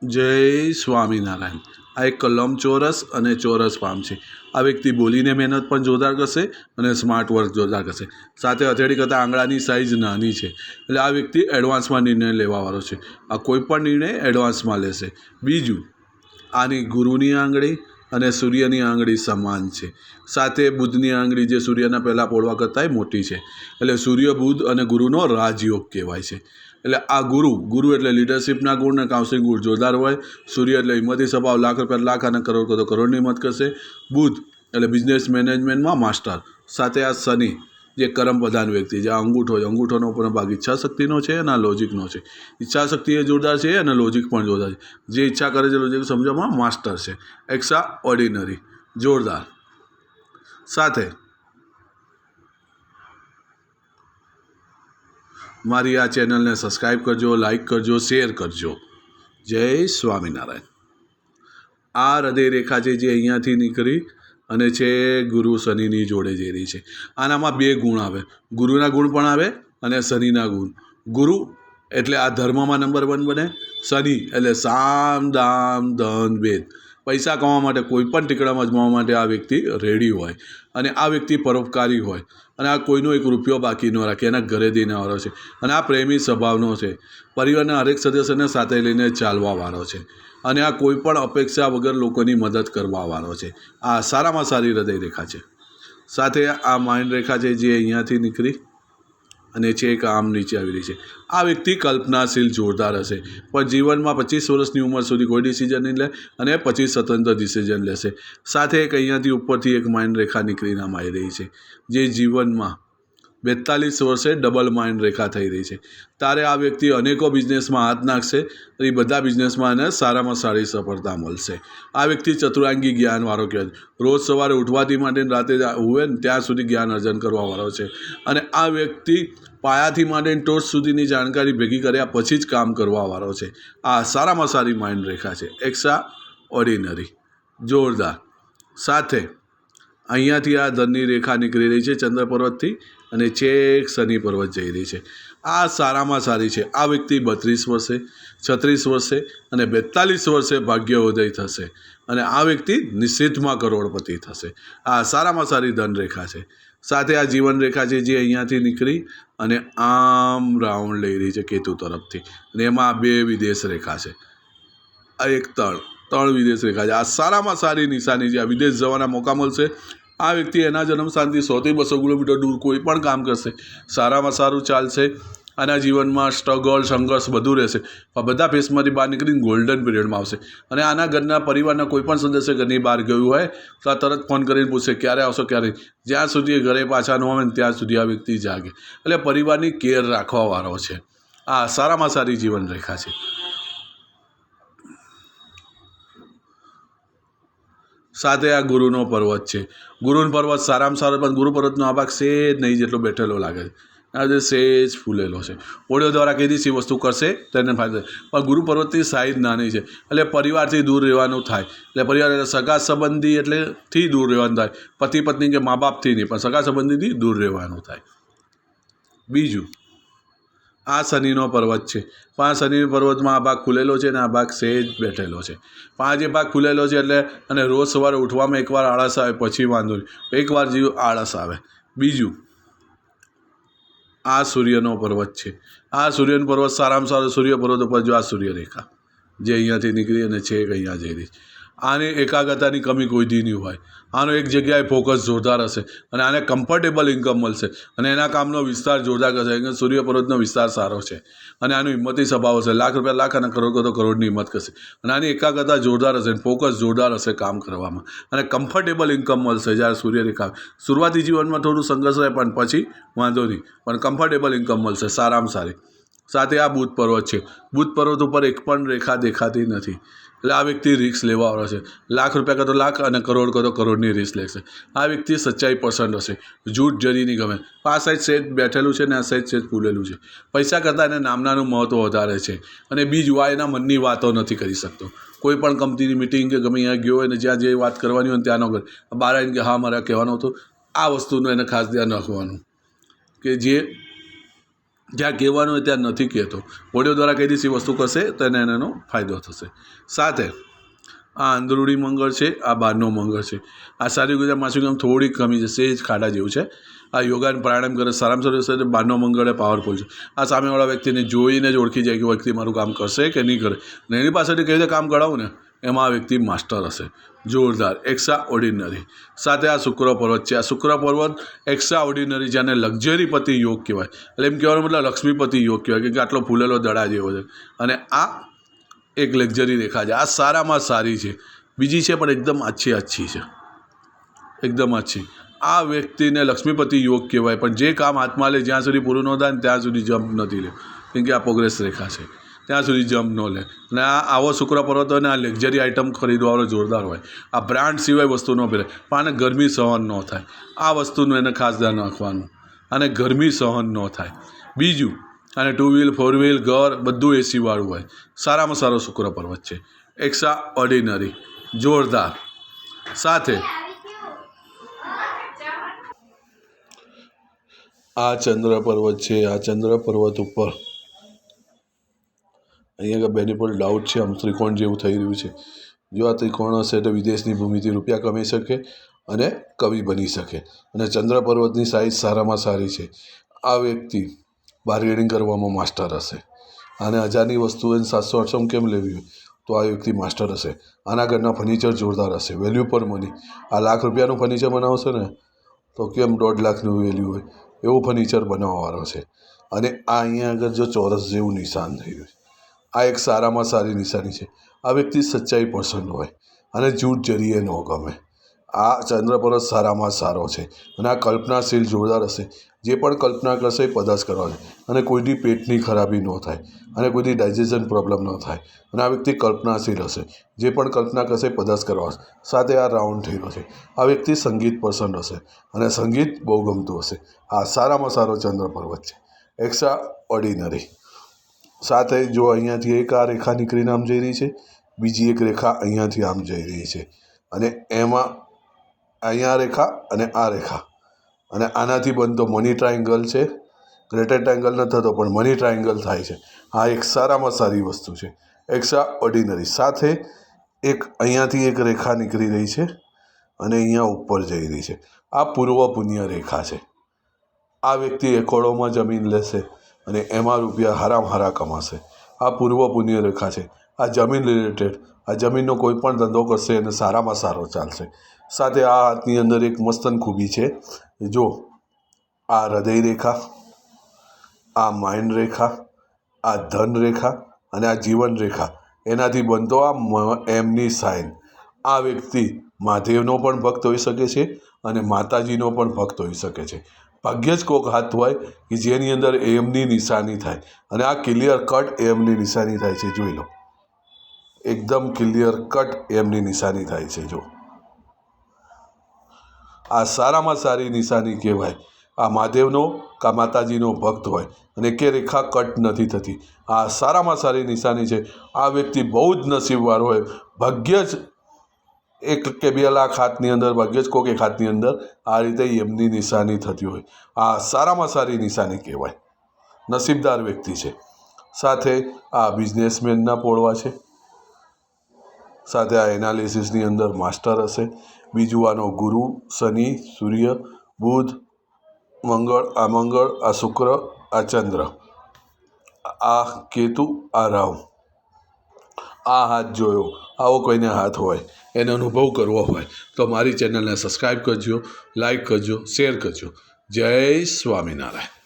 જય સ્વામિનારાયણ। આ એક લંબચોરસ અને ચોરસ પામ છે। આ વ્યક્તિ બોલીને મહેનત પણ જોરદાર કરશે અને સ્માર્ટ વર્ક જોરદાર કરશે। સાથે હથેળી કરતાં આંગળાની સાઇઝ નાની છે, એટલે આ વ્યક્તિ એડવાન્સમાં નિર્ણય લેવાવાળો છે। આ કોઈ પણ નિર્ણય એડવાન્સમાં લેશે। બીજું, આની ગુરુની આંગળી અને સૂર્યની આંગળી સમાન છે। સાથે બુધની આંગળી જે સૂર્યના પહેલાં પોળવા કરતાંય મોટી છે, એટલે સૂર્ય બુધ અને ગુરુનો રાજયોગ કહેવાય છે। એટલે આ ગુરુ એટલે લીડરશિપના ગુણ અને કાઉન્સિલિંગ ગુણ જોરદાર હોય। સૂર્ય એટલે હિંમતી સ્વભાવ, લાખ રૂપિયા લાખ અને કરોડ કરતો કરોડની હિંમત કરશે। બુધ એટલે બિઝનેસ મેનેજમેન્ટમાં માસ્ટર। સાથે આ શનિ જે કર્મ પ્રધાન વ્યક્તિ, જે અંગૂઠો છે, અંગૂઠોનો ઉપર ભાગ ઈચ્છા શક્તિનો છે અને આ લોજિકનો છે। ઈચ્છા શક્તિ એ જોરદાર છે અને લોજિક પણ જોરદાર છે। જે ઈચ્છા કરે છે લોજિક સમજવામાં માસ્ટર છે। એક્સ્ટ્રા ઓર્ડિનરી જોરદાર। સાથે મારી આ ચેનલને સબસ્ક્રાઈબ કરજો, લાઈક કરજો, શેર કરજો। જય સ્વામિનારાયણ। આ હૃદય રેખા છે જે અહીંયાથી નીકળી અને છે ગુરુ શનિની જોડે જઈ રહી છે। આનામાં બે ગુણ આવે, ગુરુના ગુણ પણ આવે અને શનિના ગુણ। ગુરુ એટલે આ ધર્મમાં નંબર 1 બને। શનિ એટલે સામ દામ ધન વેદ, પૈસા કમાવા માટે કોઈ પણ ટીકડામાં અજમાવવા માટે આ વ્યક્તિ રેડી હોય। અને આ વ્યક્તિ પરોપકારી હોય અને આ કોઈનો એક રૂપિયો બાકી ન રાખે, એના ઘરે દેનાવાળો છે। અને આ પ્રેમી સ્વભાવનો છે, પરિવારના હરેક સદસ્યને સાથે લઈને ચાલવાવાળો છે। અને આ કોઈ પણ અપેક્ષા વગર લોકોની મદદ કરવાવાળો છે। આ સારામાં સારી હૃદય રેખા છે। સાથે આ માઇન્ડ રેખા છે જે અહીંયાથી નીકળી અને છે એક આમ નીચે આવી રહી છે। આ વ્યક્તિ કલ્પનાશીલ જોરદાર હશે, પણ જીવનમાં 25 વર્ષની ઉંમર સુધી કોઈ ડિસિઝન નહીં લે અને 25 સ્વતંત્ર ડિસિઝન લેશે। સાથે એક અહીંયાથી ઉપરથી એક માઇન્ડ રેખા નીકળીને આમ આવી રહી છે, જે જીવનમાં 42 વર્ષે ડબલ માઇન્ડ રેખા થઈ રહી છે। ત્યારે આ વ્યક્તિ અનેકો બિઝનેસમાં હાથ નાખશે, એ બધા બિઝનેસમાં એને સારામાં સારી સફળતા મળશે। આ વ્યક્તિ ચતુરાંગી જ્ઞાનવાળો કહેવાય છે। રોજ સવારે ઉઠવાથી માંડીને રાતે હોય ને ત્યાં સુધી જ્ઞાન અર્જન કરવાવાળો છે। અને આ વ્યક્તિ પાયાથી માંડીને ટોચ સુધીની જાણકારી ભેગી કર્યા પછી જ કામ કરવાવાળો છે। આ સારામાં સારી માઇન્ડ રેખા છે, એક્સ્ટ્રા ઓર્ડિનરી જોરદાર। સાથે અહીંયાથી આ ધનની રેખા નીકળી રહી છે ચંદ્ર પર્વતથી અને છેક શનિ પર્વત જઈ રહી છે। આ સારામાં સારી છે। આ વ્યક્તિ 32 વર્ષે, 36 વર્ષે અને 42 વર્ષે ભાગ્યોદય થશે અને આ વ્યક્તિ નિશ્ચિતમાં કરોડપતિ થશે। આ સારામાં સારી ધન રેખા છે। સાથે આ જીવન રેખા છે જે અહીંયાથી નીકળી અને આમ રાઉન્ડ લઈ રહી છે કેતુ તરફથી, અને એમાં 2 વિદેશ રેખા છે, આ એક ત્રણ વિદેશ રેખા છે। આ સારામાં સારી નિશાની છે। આ વિદેશ જવાના મોકા મળશે। આ વ્યક્તિ એના જન્મ સ્થાનથી 100-200 કિલોમીટર દૂર કોઈ પણ કામ કરશે, સારામાં સારું ચાલશે। આના જીવનમાં સ્ટ્રગલ, સંઘર્ષ બધું રહેશે, પણ બધા ફેસમાંથી બહાર નીકળીને ગોલ્ડન પીરિયડમાં આવશે। અને આના ઘરના પરિવારના કોઈ પણ સદસ્ય ઘરની બહાર ગયું હોય તો આ તરત ફોન કરીને પૂછશે ક્યારે આવશો, ક્યારે। જ્યાં સુધી એ ઘરે પાછા ન આવે ને ત્યાં સુધી આ વ્યક્તિ જાગે, એટલે પરિવારની કેર રાખવાવાળો છે। આ સારામાં સારી જીવન રેખા છે। સાથે આ ગુરુનો પર્વત છે। ગુરુનો પર્વત સારામાં સારો, પણ ગુરુ પર્વતનો આ ભાગ સેજ નહીં જેટલો બેઠેલો લાગે છે, આજે સેજ ફૂલેલો છે। ઓડિયો દ્વારા કઈ દિવસ વસ્તુ કરશે તેને ફાયદો, પણ ગુરુ પર્વતની સાઇઝ નાની છે, એટલે પરિવારથી દૂર રહેવાનું થાય। એટલે પરિવાર એટલે સગા સંબંધી એટલેથી દૂર રહેવાનું થાય, પતિ પત્ની કે મા બાપથી નહીં, પણ સગા સંબંધીથી દૂર રહેવાનું થાય। બીજું, આ શનિનો પર્વત છે, પણ આ શનિ પર્વતમાં આ ભાગ ખુલેલો છે અને આ ભાગ સહેજ બેઠેલો છે। પણ આ જે ભાગ ખુલેલો છે એટલે અને રોજ સવારે ઉઠવામાં એકવાર આળસ આવે પછી વાંધો નહીં, એકવાર જેવું આળસ આવે। બીજું, આ સૂર્યનો પર્વત છે। આ સૂર્યનો પર્વત સારામાં સારો સૂર્ય પર્વત ઉપર જો આ સૂર્યરેખા જે અહીંયાથી નીકળી અને છેક અહીંયા જઈ રહી છે। આને એકાગ્રતાની કમી કોઈથી નહીં હોય। આનો એક જગ્યાએ ફોકસ જોરદાર હશે અને આને કમ્ફર્ટેબલ ઇન્કમ મળશે અને એના કામનો વિસ્તાર જોરદાર કરશે, કારણ કે સૂર્ય પર્વતનો વિસ્તાર સારો છે અને આનો હિંમતી સ્વભાવ હશે। લાખ રૂપિયા લાખ અને કરોડ કરતો કરોડની હિંમત કરશે અને આની એકાગ્રતા જોરદાર હશે, ફોકસ જોરદાર હશે કામ કરવામાં અને કમ્ફર્ટેબલ ઇન્કમ મળશે। જ્યારે સૂર્યરેખા શરૂઆતી જીવનમાં થોડું સંઘર્ષ રહે પણ પછી વાંધો નહીં, પણ કમ્ફર્ટેબલ ઇન્કમ મળશે સારામાં સારી। સાથે આ બુધ પર્વત છે। બુધ પર્વત ઉપર એક પણ રેખા દેખાતી નથી, એટલે આ વ્યક્તિ રિસ્ક લેવાવાળો છે। લાખ રૂપિયા કરતો લાખ અને કરોડ કરતો કરોડની રિસ્ક લેશે। આ વ્યક્તિ સચ્ચાઈ પસંદ હશે, જૂઠ જરી નહીં ગમે। આ સાઈડ સેજ બેઠેલું છે ને આ સાઈડ સેજ ફૂલેલું છે। પૈસા કરતાં એને નામનાનું મહત્ત્વ વધારે છે અને બીજું આ એના મનની વાતો નથી કરી શકતો। કોઈ પણ કંપનીની મિટિંગ કે ગમે ત્યાં ગયો હોય ને જ્યાં જે વાત કરવાની હોય ને ત્યાં ન કરે, બહાર આવીને કે હા મારે કહેવાનું હતું, આ વસ્તુનું એને ખાસ ધ્યાન રાખવાનું કે જે જ્યાં કહેવાનું હોય ત્યાં નથી કહેતો, ઓડિયો દ્વારા કહી દઈશ એ વસ્તુ કરશે તો એને એનો ફાયદો થશે. સાથે આ અંદરૂણી મંગળ છે, આ બહારનો મંગળ છે. આ સારી ગુજરાત માસિકમ થોડીક કમી છે, સેજ ખાડા જેવું છે. આ યોગાન પ્રાણાયામ કરે સારામાં સારું છે. બહારનો મંગળ એ પાવરફુલ છે. આ સામેવાળા વ્યક્તિને જોઈને જ ઓળખી જાય કે વ્યક્તિ મારું કામ કરશે કે નહીં કરે, ને એની પાસેથી કઈ રીતે કામ કરાવું ને એમાં આ વ્યક્તિ માસ્ટર હશે, જોરદાર, એક્સ્ટ્રા ઓર્ડિનરી. સાથે આ શુક્ર પર્વત છે. આ શુક્ર પર્વત એક્સ્ટ્રા ઓર્ડિનરી છે, અને લક્ઝરીપતિ યોગ કહેવાય. એટલે એમ કહેવાનો મતલબ લક્ષ્મીપતિ યોગ કહેવાય, કે આટલો ફૂલેલો દડા જેવો છે. અને આ એક લક્ઝરી રેખા છે. આ સારામાં સારી છે. બીજી છે પણ એકદમ આછી છે, એકદમ આછી. આ વ્યક્તિને લક્ષ્મીપતિ યોગ કહેવાય. પણ જે કામ હાથમાં લે જ્યાં સુધી પૂરું ન થાય ને ત્યાં સુધી જમ્પ નથી લે, કેમ કે આ પ્રોગ્રેસ રેખા છે, ત્યાં સુધી જમ્પ ન લે. અને આવો શુક્ર પર્વત હોય ને આ લક્ઝરી આઇટમ ખરીદવાનો જોરદાર હોય. આ બ્રાન્ડ સિવાય વસ્તુ ન પહેરે, પણ આને ગરમી સહન ન થાય. આ વસ્તુનું એને ખાસ ધ્યાન રાખવાનું, અને ગરમી સહન ન થાય. બીજું, અને 2 વ્હીલ 4 વ્હીલ ઘર બધું એસીવાળું હોય. સારામાં સારો શુક્ર પર્વત છે, એક્સ્ટ્રા ઓર્ડિનરી, જોરદાર. સાથે આ ચંદ્ર પર્વત છે. આ ચંદ્ર પર્વત ઉપર અહીંયા બેનિફિટ ડાઉટ છે, આમ ત્રિકોણ જેવું થઈ રહ્યું છે. જો આ ત્રિકોણ હશે તો વિદેશની ભૂમિથી રૂપિયા કમાઈ શકે અને કવિ બની શકે. અને ચંદ્ર પર્વતની સાઇઝ સારામાં સારી છે. આ વ્યક્તિ બાર્ગેનિંગ કરવામાં માસ્ટર હશે. આને 1000ની વસ્તુ એને 700-800 કેમ લેવી હોય તો આ વ્યક્તિ માસ્ટર હશે. આના ઘરના ફર્નિચર જોરદાર હશે, વેલ્યુ પર મની. આ લાખ રૂપિયાનું ફર્નિચર બનાવશે ને તો કેમ 1.5 લાખનું વેલ્યુ હોય એવું ફર્નિચર બનાવવાનો છે. અને આ અહીંયા આગળ જો ચોરસ જેવું નિશાન થઈ રહ્યું છે, આ એક સારામાં સારી નિશાની છે. આ વ્યક્તિ સચ્ચાઈ પસંદ હોય અને જૂઠ જરીએ ન ગમે. આ ચંદ્ર પર્વત સારામાં સારો છે. અને આ કલ્પનાશીલ જોરદાર હશે. જે પણ કલ્પના કરશે એ પદાર્થ કરવા છે. અને કોઈની પેટની ખરાબી ન થાય, અને કોઈની ડાયજેશન પ્રોબ્લેમ ન થાય. અને આ વ્યક્તિ કલ્પનાશીલ હશે. જે પણ કલ્પના કરશે એ પદાર્થ કરવા. સાથે આ રાઉન્ડ થઈ રહ્યો છે. આ વ્યક્તિ સંગીત પસંદ હશે અને સંગીત બહુ ગમતું હશે. આ સારામાં સારો ચંદ્ર પર્વત છે, એક્સ્ટ્રા ઓર્ડિનરી. સાથે જો અહીંયાથી એક આ રેખા નીકળીને આમ જઈ રહી છે, બીજી એક રેખા અહીંયાથી આમ જઈ રહી છે, અને એમાં અહીંયા રેખા અને આ રેખા, અને આનાથી બનતો મની ટ્રાયંગલ છે. ગ્રેટર ટ્રાયંગલ ન થતો પણ મની ટ્રાયંગલ થાય છે. આ એક સારામાં સારી વસ્તુ છે, એક્સ્ટ્રા ઓર્ડિનરી. સાથે એક અહીંયાથી એક રેખા નીકળી રહી છે અને અહીંયા ઉપર જઈ રહી છે. આ પૂર્વ પુણ્ય રેખા છે. આ વ્યક્તિ એકડોમાં જમીન લેશે અને એમાં રૂપિયા હારા કમાશે. આ પૂર્વ પુણ્ય રેખા છે. આ જમીન રિલેટેડ, આ જમીનનો કોઈ પણ ધંધો કરશે અને સારામાં સારો ચાલશે. સાથે આ હાથની અંદર એક મસ્તન ખૂબી છે. જો આ હૃદય રેખા, આ માઇન્ડ રેખા, આ ધન રેખા અને આ જીવન રેખા, એનાથી બનતો આ એમની સાઇન. આ વ્યક્તિ મહાદેવનો પણ ભક્ત હોઈ શકે છે અને માતાજીનો પણ ભક્ત હોઈ શકે છે. ભાગ્યે જ કોઈક હાથ હોય કે જેની અંદર એમની નિશાની થાય, અને આ ક્લિયર કટ એમની નિશાની થાય છે. જોઈ લો, એકદમ ક્લિયર કટ એમની નિશાની થાય છે. જો આ સારામાં સારી નિશાની કહેવાય. આ મહાદેવનો કા માતાજીનો ભક્ત હોય અને કે રેખા કટ નથી થતી, આ સારામાં સારી નિશાની છે. આ વ્યક્તિ બહુ જ નસીબવાળો હોય. ભાગ્ય જ 1 કે 2 લાખ હાથની અંદર, ભાગ્યે જ કોઈક એક હાથની અંદર આ રીતે એમની નિશાની થતી હોય. આ સારામાં સારી નિશાની કહેવાય. નસીબદાર વ્યક્તિ છે. સાથે આ બિઝનેસમેનના પોળવા છે. સાથે આ એનાલિસિસની અંદર માસ્ટર હશે. બીજું આનો ગુરુ, શનિ, સૂર્ય, બુધ, મંગળ, આ શુક્ર, આ ચંદ્ર, આ કેતુ, આ રાહુ. આ હાથ જોયો, આવો કોઈને હાથ હોય, એને અનુભવ કરવો હોય તો મારી ચેનલને સબસ્ક્રાઈબ કરજો, લાઈક કરજો, શેર કરજો. જય સ્વામિનારાયણ.